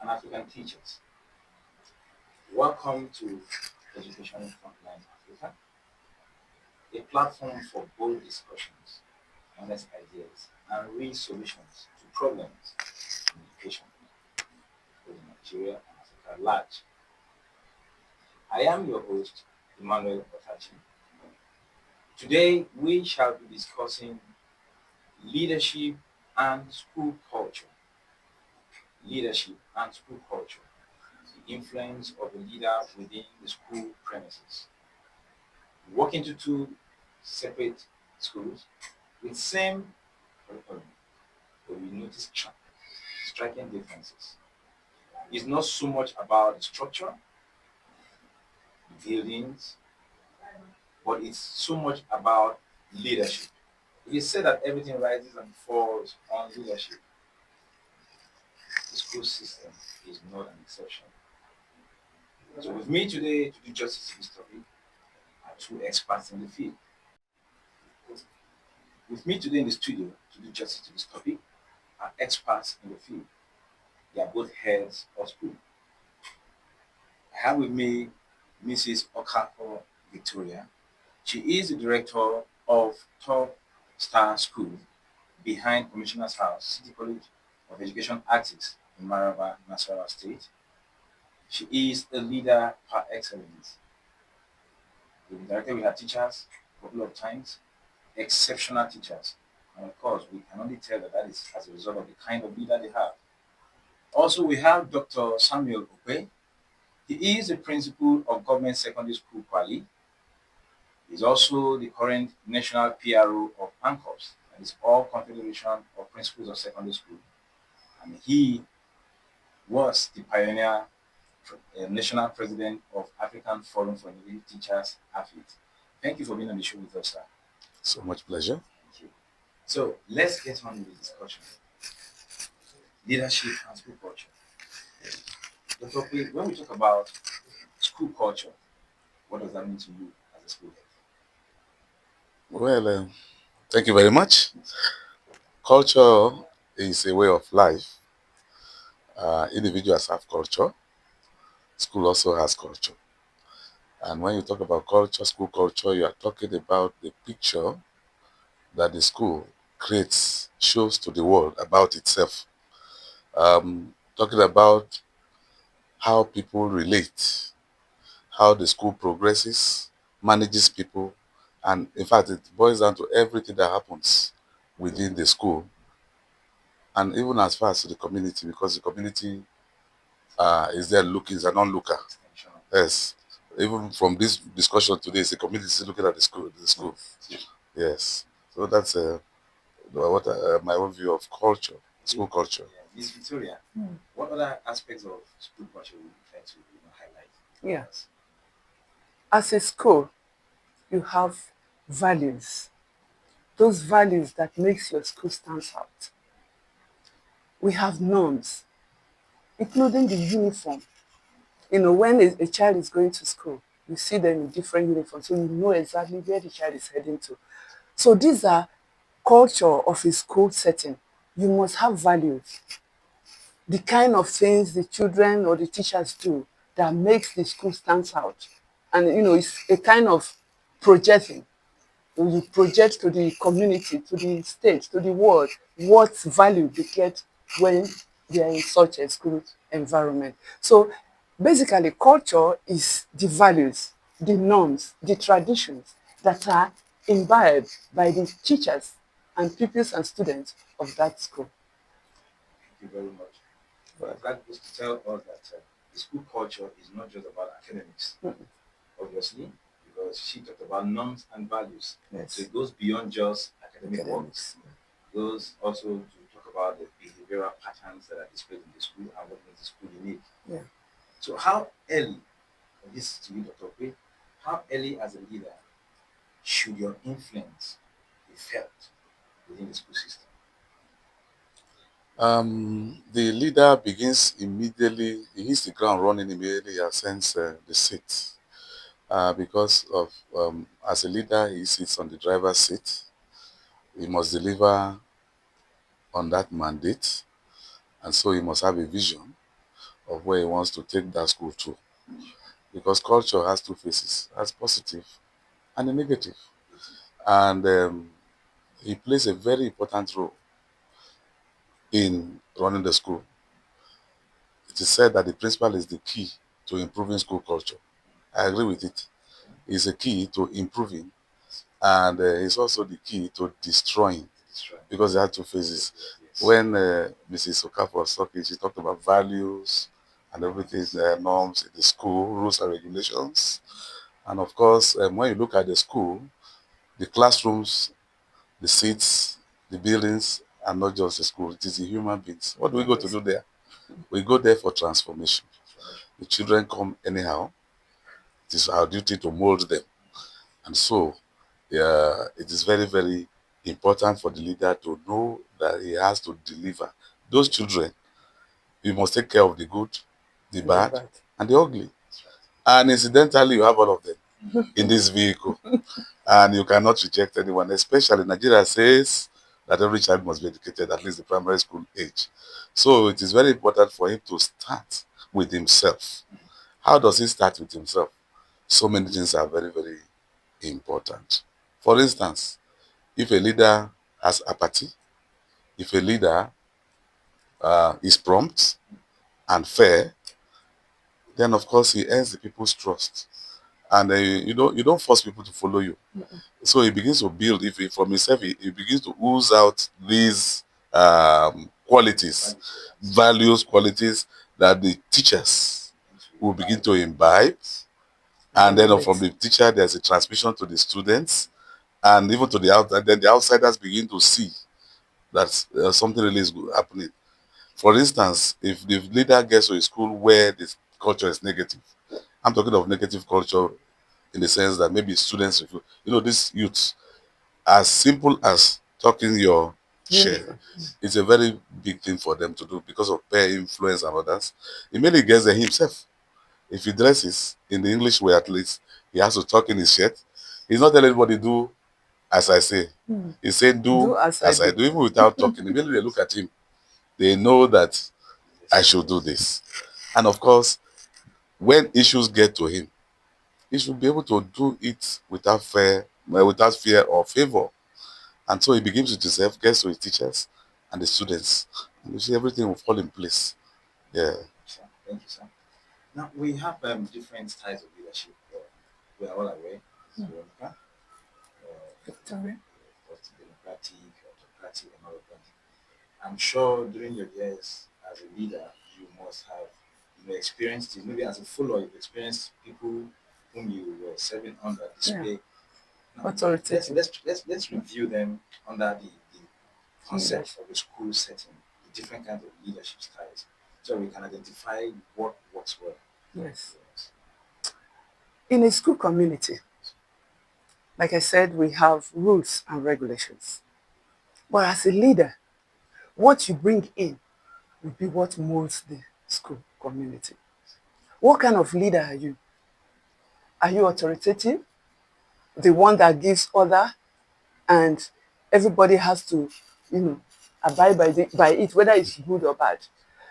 and African teachers. Welcome to Education Frontline Africa, a platform for bold discussions, honest ideas, and real solutions to problems in education in Nigeria and Africa at large. I am your host, Emmanuel Otachi. Today, we shall be discussing leadership and school culture. Leadership and school culture, the influence of a leader within the school premises. We walk into two separate schools with same curriculum, but we notice striking differences. It's not so much about the structure, the buildings, but it's so much about leadership. It is said that everything rises and falls on leadership. The school system is not an exception. So with me today to do justice to this topic are two experts in the field. With me today in the studio to do justice to this topic are experts in the field. They are both heads of school. I have with me Mrs. Okafor Victoria. She is the director of Top Star School behind Commissioner's House, City College of Education Artists in Maraba, Nasarawa State. She is a leader par excellence. We've interacted with her teachers a couple of times, exceptional teachers. And of course, we can only tell that is as a result of the kind of leader they have. Also, we have Dr. Samuel Okwe. He is the principal of Government Secondary School Kwali. He's also the current national PRO of ANCOPS, that is All Confederation of Principals of Secondary School. And he was the pioneer, national president of African Forum for Innovative Teachers, AFFiT. Thank you for being on the show with us, sir. So much pleasure. Thank you. So let's get on with the discussion. Leadership and school culture. Dr. Okwe, when we talk about school culture, what does that mean to you as a school head? Well, thank you very much. Culture is a way of life. Individuals have culture. School also has culture. And when you talk about culture, school culture, you are talking about the picture that the school creates, shows to the world about itself. Talking about how people relate, how the school progresses, manages people, and in fact, it boils down to everything that happens within the school, and even as far as to the community, because the community is there looking, is an onlooker. Yes. Even from this discussion today, the community is looking at the school. Yes. So that's what my own view of culture, school culture. Ms. Victoria, what other aspects of school culture would you try to highlight? Yes. As a school, you have values. Those values that makes your school stand out. We have norms, including the uniform. You know, when a child is going to school, you see them in different uniforms, so you know exactly where the child is heading to. So these are culture of a school setting. You must have values. The kind of things the children or the teachers do that makes the school stand out. And, you know, it's a kind of projecting. You project to the community, to the state, to the world, what value they get when they are in such a school environment. So basically, culture is the values, the norms, the traditions that are imbibed by the teachers and pupils and students of that school. Thank you very much. That is to tell us that the school culture is not just about academics, obviously, because she talked about norms and values. Yes. So it goes beyond just academic works. It goes also to talk about the behavioral patterns that are displayed in the school and what makes the school unique. Yeah. So how early, and this is to you, Dr. Okwe, how early as a leader should your influence be felt within the school system? The leader begins immediately, he hits the ground running immediately, he ascends the seat. Because of, as a leader, he sits on the driver's seat. He must deliver on that mandate, and so he must have a vision of where he wants to take that school to. Because culture has two faces, has positive and a negative. And he plays a very important role in running the school. It is said that the principal is the key to improving school culture. I agree with it. He's a key to improving, and he's also the key to destroying, because they had two phases. When Mrs. Okafor was talking, she talked about values and everything, norms in the school, rules and regulations. And of course, when you look at the school, the classrooms, the seats, the buildings are not just the school, it is the human beings. What do we go to do there? We go there for transformation. The children come anyhow. It is our duty to mold them. And so, it is very, very important for the leader to know that he has to deliver. Those children, you must take care of the good, the bad, and the ugly. And incidentally, you have all of them in this vehicle. And you cannot reject anyone, especially Nigeria says that every child must be educated at least the primary school age. So it is very important for him to start with himself. How does he start with himself? So many things are very, very important. For instance, if a leader has apathy, if a leader is prompt and fair, then of course he earns the people's trust. And you don't force people to follow you. So he begins to build, if he, from himself, he begins to ooze out these qualities, values, qualities that the teachers will begin to imbibe. And then from the teacher, there's a transmission to the students, and even to the outside. Then the outsiders begin to see that something really is happening. For instance, if the leader gets to a school where the culture is negative, I'm talking of negative culture in the sense that maybe students, this youth, as simple as talking your share, it's a very big thing for them to do because of peer influence and others. He mainly gets there himself. If he dresses in the English way, at least, he has to talk in his shirt. He's not telling anybody, do as I say. He's saying, do as I do, even without talking. Immediately they look at him, they know that I should do this. And of course, when issues get to him, he should be able to do it without fear or favor. And so he begins with himself, gets to his teachers and the students. And you see everything will fall in place. Yeah. Thank you, sir. Now, we have different styles of leadership. We are all aware. Veronica, Victoria. democratic, autocratic, and all of that. I'm sure during your years as a leader, you must have experienced it. Maybe as a follower, you've experienced people whom you were serving under display. Now, let's review them under the concept of the school setting, the different kinds of leadership styles, so we can identify what works well. Yes. In a school community, like I said, we have rules and regulations. But as a leader, what you bring in will be what molds the school community. What kind of leader are you? Are you authoritative? The one that gives order and everybody has to, abide by it, whether it's good or bad.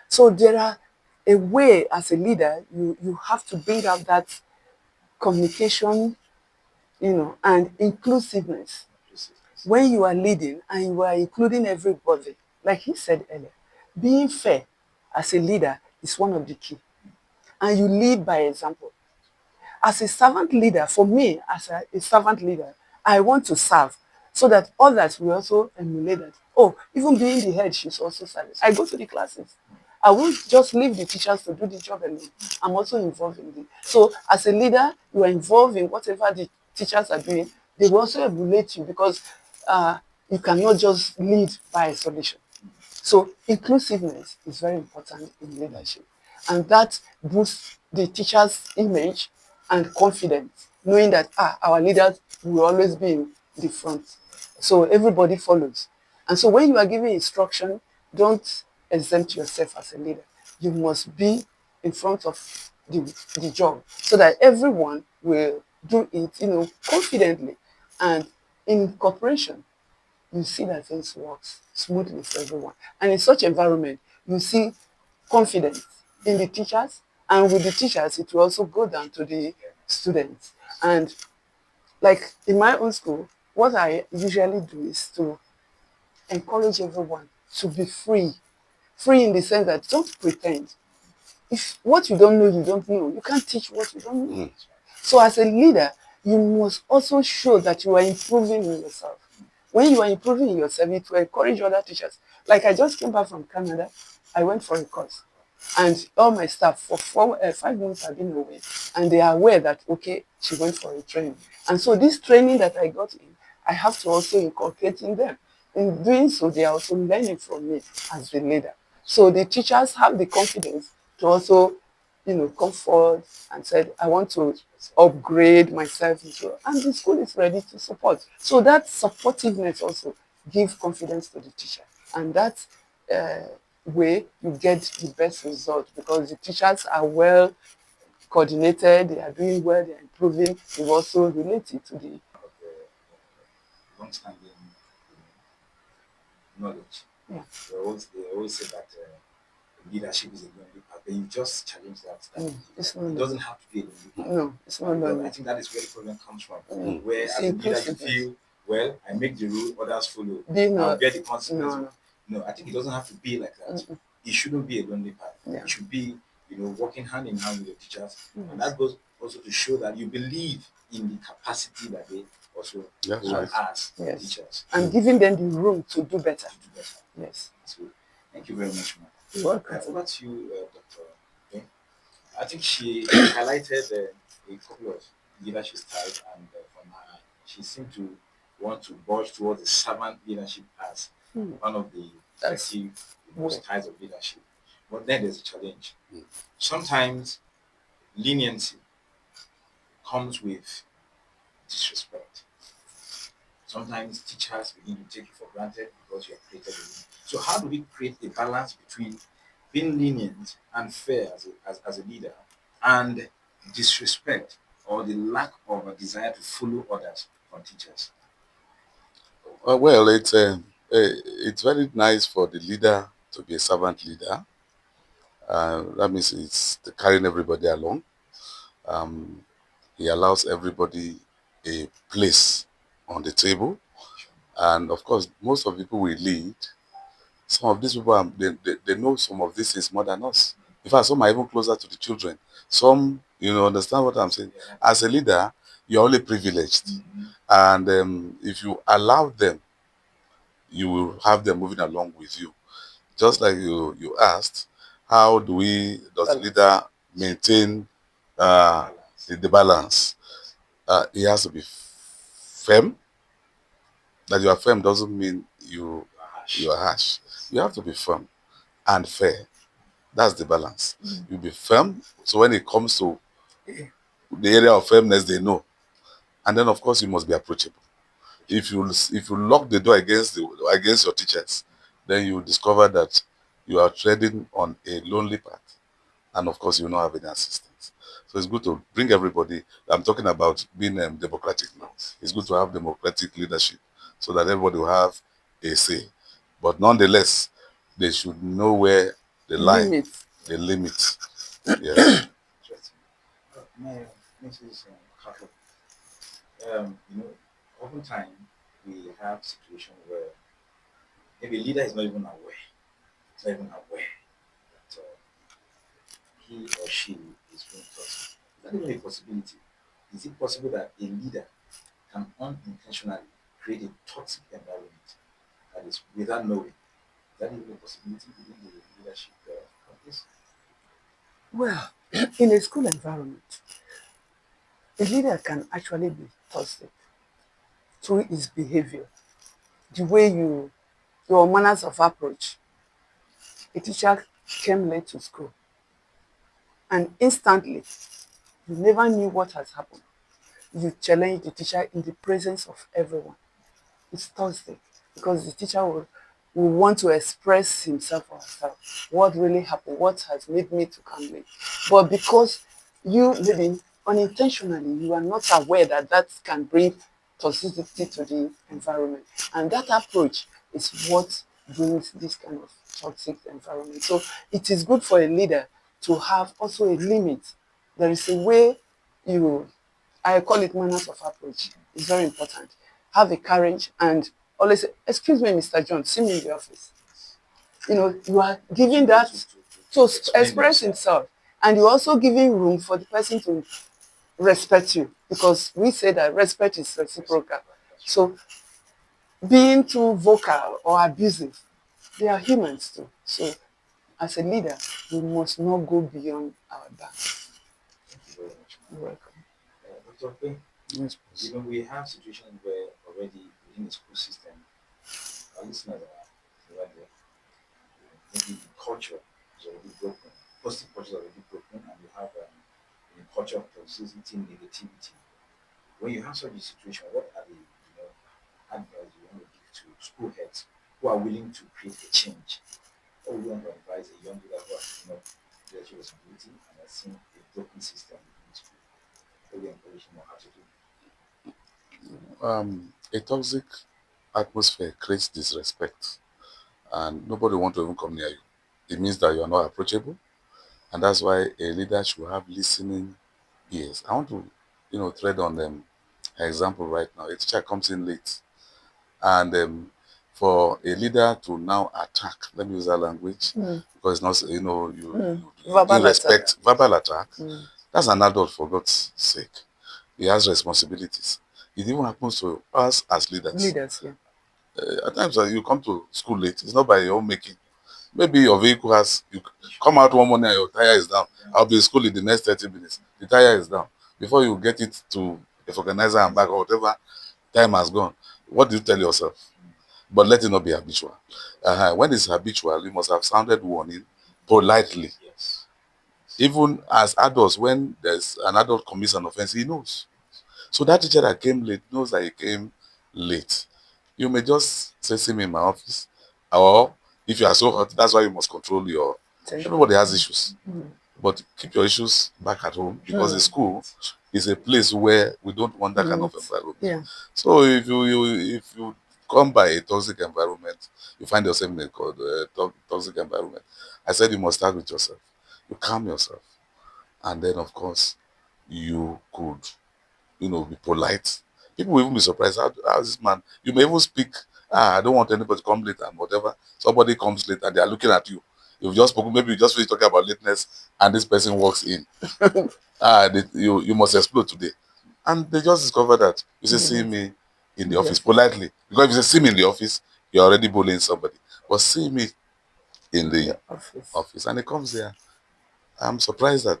So there are a way as a leader, you have to bring out that communication, and inclusiveness. When you are leading and you are including everybody, like he said earlier, being fair as a leader is one of the key. And you lead by example. As a servant leader, for me, as a servant leader, I want to serve so that others will also emulate that. Oh, even being the head, she's also serving. I go to the classes. I won't just leave the teachers to do the job alone. I'm also involved in it. So as a leader, you are involved in whatever the teachers are doing. They will also emulate you because you cannot just lead by isolation. So inclusiveness is very important in leadership. And that boosts the teacher's image and confidence, knowing that our leaders will always be in the front. So everybody follows. And so when you are giving instruction, don't exempt yourself as a leader. You must be in front of the job so that everyone will do it, confidently and in cooperation. You see that things work smoothly for everyone. And in such environment, you see confidence in the teachers, and with the teachers, it will also go down to the students. And like in my own school, what I usually do is to encourage everyone to be free. Free in the sense that don't pretend. If what you don't know, you don't know. You can't teach what you don't know. So as a leader, you must also show that you are improving in yourself. When you are improving in yourself, it will encourage other teachers. Like I just came back from Canada, I went for a course. And all my staff for 5 months have been away. And they are aware that, okay, she went for a training. And so this training that I got in, I have to also inculcate in them. In doing so, they are also learning from me as the leader. So the teachers have the confidence to also, come forward and said, I want to upgrade myself into, and the school is ready to support. So that supportiveness also gives confidence to the teacher. And that way you get the best result because the teachers are well coordinated, they are doing well, they are improving, they also related to the Of long-standing knowledge. Yeah. They always say that leadership is a lonely path. Then you just challenge that. it's It not doesn't have to be a lonely path. no, it's not Because I lonely. think that is where the problem comes from. Mm. Where It's as a leader you inclusiveness. feel, well, I make the rule, others follow. Being I'll a- bear the consequences. no. No, I think it doesn't have to be like that. It shouldn't be a lonely path. Yeah. It should be, working hand in hand with your teachers. Mm. And that goes also to show that you believe in the capacity that they also hold as Yes. teachers And giving them the room to do better. to do better. Yes. So, thank you very much, ma'am. You're welcome. Over to you, Dr. Okay. I think she highlighted a couple of leadership styles, and from her, she seemed to want to budge towards the servant leadership as one of the That's effective right. styles of leadership. But then there's a challenge. Sometimes leniency comes with disrespect. Sometimes teachers begin to take you for granted because you have created a room. So how do we create a balance between being lenient and fair as a leader and disrespect or the lack of a desire to follow orders from teachers? Well, it's very nice for the leader to be a servant leader. That means it's carrying everybody along. He allows everybody a place on the table. And of course, most of the people we lead, some of these people, they know some of these things more than us. In fact, some are even closer to the children. Some, understand what I'm saying? As a leader, you're only privileged. And if you allow them, you will have them moving along with you. Just like you asked, how does the leader maintain the balance? He has to be firm. That you are firm doesn't mean you are harsh. You have to be firm and fair. That's the balance. You be firm, so when it comes to the area of firmness, they know. And then, of course, you must be approachable. If you lock the door against your teachers, then you will discover that you are treading on a lonely path, and of course, you will not have any assistance. So it's good to bring everybody. I'm talking about being democratic now. It's good to have democratic leadership so that everybody will have a say. But nonetheless, they should know where the line, the limit. Yes. Interesting. Mrs. Carter, oftentimes we have situations where maybe a leader is not even aware. It's not even aware that he or she is being taught. Is that even a possibility? Is it possible that a leader can unintentionally create a toxic environment that is without knowing? Is that even a possibility within the leadership practice? Well, in a school environment, a leader can actually be toxic through his behavior, the way your manners of approach. A teacher came late to school and instantly, you never knew what has happened. You challenge the teacher in the presence of everyone. It's toxic because the teacher will want to express himself or herself. What really happened? What has made me to come late? But because you maybe unintentionally, you are not aware that that can bring toxicity to the environment. And that approach is what brings this kind of toxic environment. So it is good for a leader to have also a limit. There is a way I call it manners of approach. It's very important. Have a courage and always say, excuse me, Mr. John, see me in the office. You are giving that to express himself. And you're also giving room for the person to respect you, because we say that respect is reciprocal. So being too vocal or abusive, they are humans too. So as a leader, we must not go beyond our bounds. Thank you very much. You're welcome. Dr. P, Yes, please. we have situations where already within the school system, our listeners are right there. Maybe the culture is already broken, positive culture is already broken, and you have a culture of toxicity, negativity. When you have such a situation, what are the advice you want to give to school heads who are willing to create a change? What would you want to advise a young leader who has leadership responsibility and has seen a broken system in school? What would you encourage him or how to do? A toxic atmosphere creates disrespect, and nobody wants to even come near you. It means that you are not approachable, and that's why a leader should have listening ears. I want to, thread on an example right now. A teacher comes in late, and for a leader to now attack, let me use that language, because it's not, you Verbal respect verbal attack. Mm. That's an adult, for God's sake. He has responsibilities. It even happens to us as leaders. Leaders, yeah. At times you come to school late. It's not by your own making. Maybe your vehicle you come out one morning and your tire is down. I'll be in school in the next 30 minutes. The tire is down. Before you get it to the organizer and back or whatever, time has gone. What do you tell yourself? But let it not be habitual. When it's habitual, you must have sounded warning politely. Yes. Even as adults, when there's an adult commits an offense, he knows. So that teacher that came late knows that he came late. You may just say, see me in my office. Or if you are so hot, that's why you must control your... Everybody has issues. But keep your issues back at home, because the school is a place where we don't want that kind of environment. Yeah. So if you come by a toxic environment, you find yourself in a toxic environment, I said you must start with yourself. You calm yourself. And then, of course, you could, be polite. People will even be surprised. How is this man? You may even speak, I don't want anybody to come late and whatever. Somebody comes late and they are looking at you. You've just spoken, maybe you just finish talking about lateness and this person walks in. You must explode today. And they just discover that you say, see me in the office politely. Because if you say, see me in the office, you're already bullying somebody. But see me in the office. And it comes there. I'm surprised that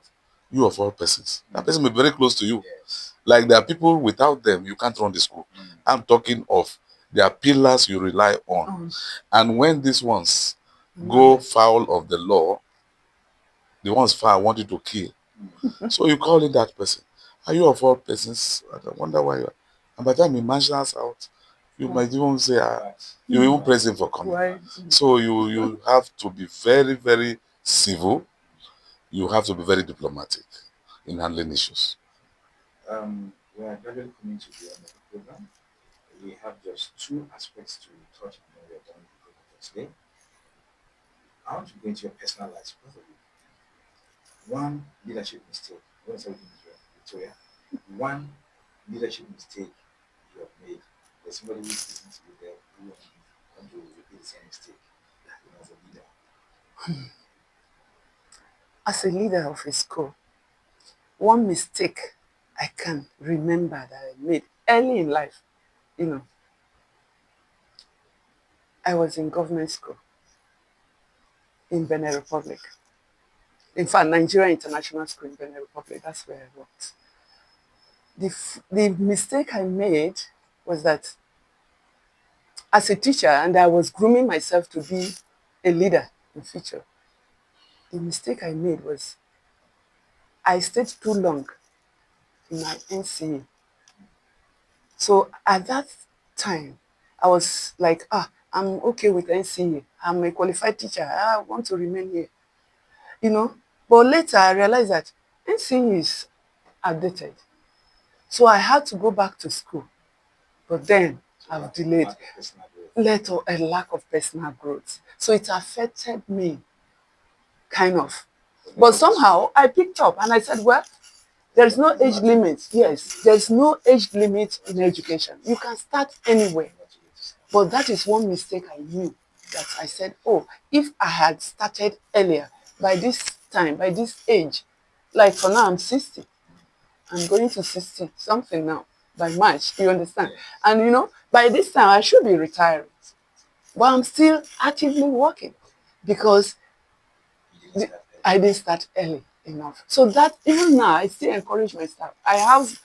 you of all persons, that person may be very close to you. Yes. Like there are people, without them, you can't run the school. I'm talking of there are pillars you rely on. And when these ones go foul of the law, the ones far want you to kill. So you call in that person. Are you of all persons? I wonder why you are. And by the time he marshals out, you might even say, you even praise him for coming. Why? So you have to be very, very civil. You have to be very diplomatic in handling issues. We are gradually coming to the end of the program. We have just two aspects to touch on when we are done with the program for today. I want to go into your personal lives, both of you. One leadership mistake. I want to start with Victoria. One leadership mistake you have made. There's somebody who is listening to you there who want to repeat the same mistake as a leader. As a leader of a school, one mistake I can remember that I made early in life, I was in government school in Benin Republic. In fact, Nigeria International School in Benin Republic, that's where I worked. The mistake I made was that as a teacher, and I was grooming myself to be a leader in future, the mistake I made was I stayed too long in my NCA. So at that time, I was like, I'm okay with NCA. I'm a qualified teacher. I want to remain here. But later I realized that NCA is outdated. So I had to go back to school. But then I've delayed. A lack of personal growth. So it affected me, kind of. But somehow I picked up and I said, well, there's no age limit. Yes, there's no age limit in education. You can start anywhere. But that is one mistake I knew, that I said, oh, if I had started earlier, by this time, by this age, like for now I'm 60. I'm going to 60 something now by March, you understand? And by this time I should be retiring. But I'm still actively working because I didn't start early enough. So that even now, I still encourage my staff. I have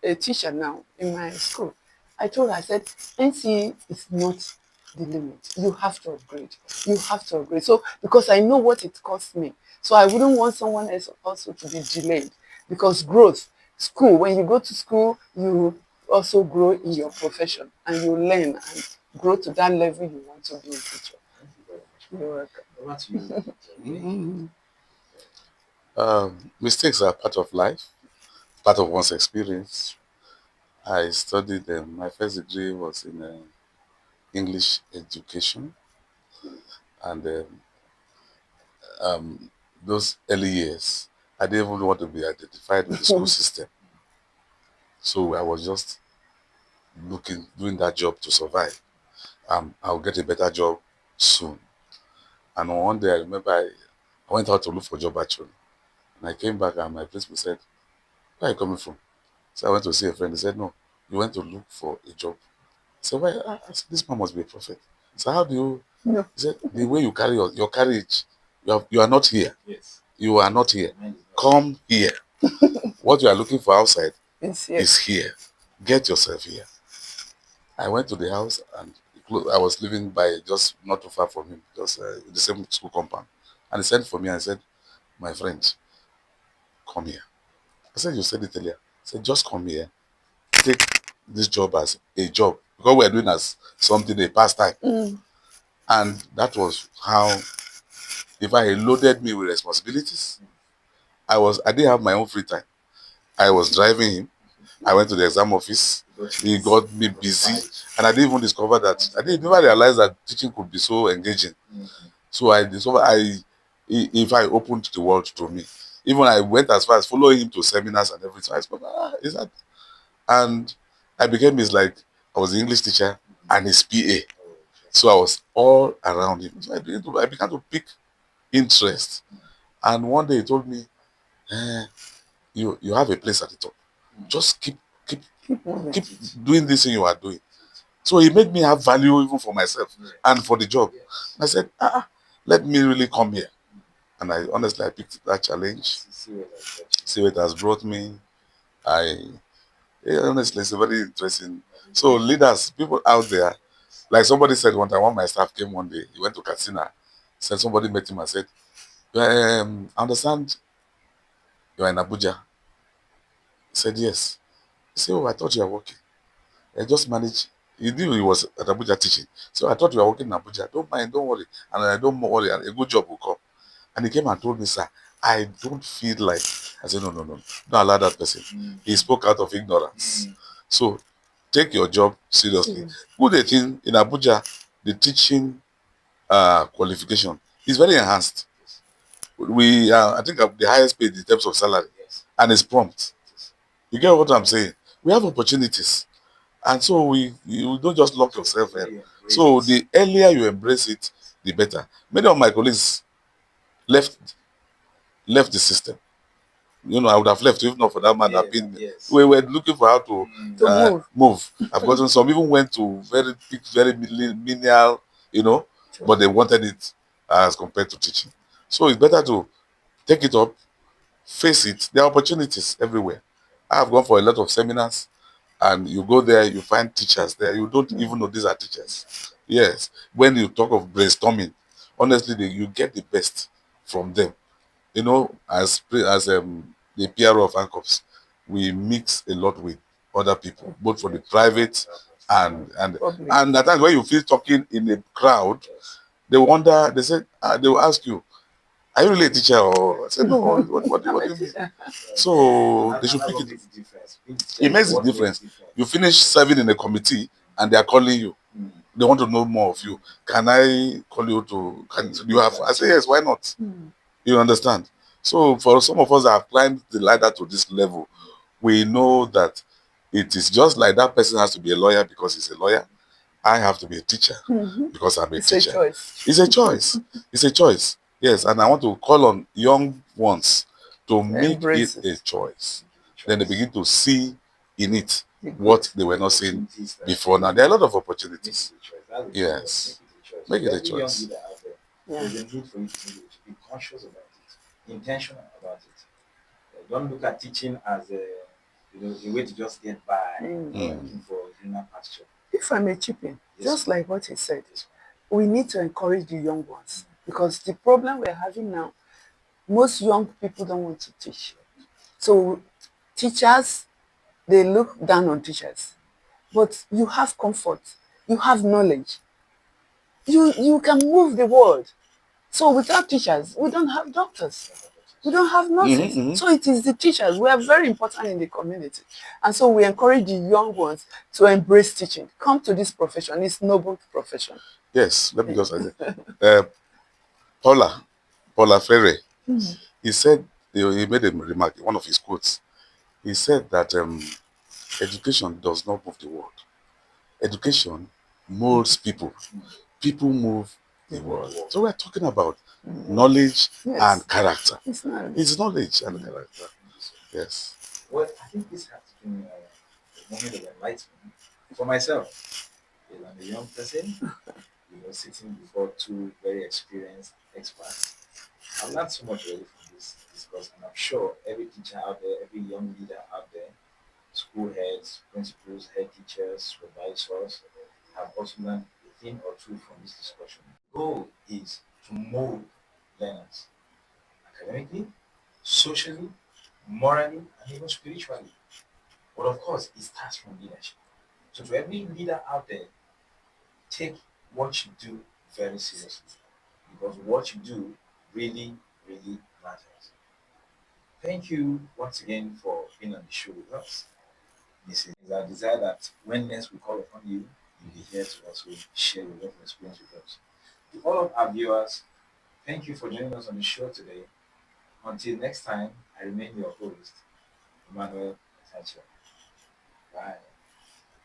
a teacher now in my school. I told her, I said, NCE is not the limit. You have to upgrade. You have to upgrade. So, because I know what it costs me. So I wouldn't want someone else also to be delayed. Because growth, school, when you go to school, you also grow in your profession and you learn and grow to that level you want to be in future. You're welcome. What you Mistakes are part of life, part of one's experience. I studied, my first degree was in English education, and those early years, I didn't even want to be identified with the school system. So I was just doing that job to survive. I'll get a better job soon. And on one day, I remember I went out to look for a job actually. And I came back and my principal said, where are you coming from? So I went to see a friend. He said, no, you went to look for a job. So why? I said, this man must be a prophet. So how do you? No. He said, the way you carry your courage, you are not here. Yes. You are not here. Come here. What you are looking for outside is here. Get yourself here. I went to the house and I was living by just not too far from him, just in the same school compound. And he sent for me and said, my friend, come here. I said, you said it earlier. I said, just come here. Take this job as a job. Because we're doing as something, a pastime. And that was how, if I loaded me with responsibilities, I didn't have my own free time. I was driving him. I went to the exam office. He got me busy. And I didn't even discover that. I didn't never realize that teaching could be so engaging. So I discovered if I opened the world to me. Even I went as far as following him to seminars and everything. I discovered, is that? And I became I was the English teacher and his PA. So I was all around him. So I began to pick interest. And one day he told me, you have a place at the top. Just keep doing this thing you are doing. So he made me have value even for myself and for the job. I said, let me really come here. And I picked that challenge. See what it has brought me. Honestly, it's very interesting. So leaders, people out there, like somebody said one time, one of my staff came one day, he went to Katsina, said somebody met him and said, I understand you are in Abuja. He said, yes. He said, oh, I thought you were working. I just managed. He knew he was at Abuja teaching. So I thought you were working in Abuja. Don't mind, don't worry. And I don't worry, and a good job will come. And he came and told me, sir, I don't feel like. I said, no. Don't allow that person. He spoke out of ignorance. So take your job seriously. Good thing in Abuja, the teaching qualification is very enhanced. We I think the highest paid in terms of salary, and it's prompt. You get what I'm saying? We have opportunities, and so you don't just lock yourself in. So the earlier you embrace it, the better. Many of my colleagues left the system. I would have left if not for that man that pinned me. We were looking for how to move. I've gotten some even went to very menial, but they wanted it as compared to teaching. So it's better to take it up, face it. There are opportunities everywhere. I've gone for a lot of seminars, and you go there, you find teachers there. You don't even know these are teachers. Yes. When you talk of brainstorming, honestly, you get the best from them. As the PRO of AFFiT, we mix a lot with other people, both for the private and at times when you feel talking in a crowd, they wonder, they will ask you, are you really a teacher? Or I said, no, what do you mean? So they should pick it. It makes a difference. You finish serving in a committee and they are calling you. They want to know more of you. Can I call you to, do you have? I say, yes, why not? You understand? So for some of us that have climbed the ladder to this level, we know that it is just like that person has to be a lawyer because he's a lawyer. I have to be a teacher because I'm a It's teacher. a choice. It's a choice. It's a choice. Yes, and I want to call on young ones to make Embrace it it. a choice. Then they begin to see in it The what good. they were not seeing before. Now there are a lot of opportunities. That's the Yes, key word. make it a Every young choice. leader out there, Yeah. there's a need for you to be conscious about it, intentional about it. Don't look at teaching as a way to just get by, looking for greener pasture. If I may chip in, Yes, just ma'am. like what he said, Yes, we need to encourage the young ones because the problem we're having now, most young people don't want to teach. So teachers, they look down on teachers. But you have comfort, you have knowledge, you can move the world. So without teachers, we don't have doctors. We don't have nurses. So it is the teachers. We are very important in the community. And so we encourage the young ones to embrace teaching. Come to this profession. It's noble profession. Yes, let me just say, Paula Ferre, he said, he made a remark, one of his quotes. He said that education does not move the world. Education molds people. People move the world. So we're talking about knowledge and character. It's not. It's knowledge and character. Yes. Well, I think this has been a moment of enlightenment for myself. I'm a young person, sitting before two very experienced experts. I've learned so much already from this discourse, and I'm sure every teacher out there, every young leader out there, school heads, principals, head teachers, supervisors, have also learned a thing or two from this discussion. The goal is to mold learners academically, socially, morally, and even spiritually. But of course, it starts from leadership. So to every leader out there, take what you do very seriously because what you do really, really matters. Thank you once again for being on the show with us. This is our desire that when next we call upon you, you'll be here to also share your life experience with us. To all of our viewers, thank you for joining us on the show today. Until next time, I remain your host, Emmanuel Sancho. Bye.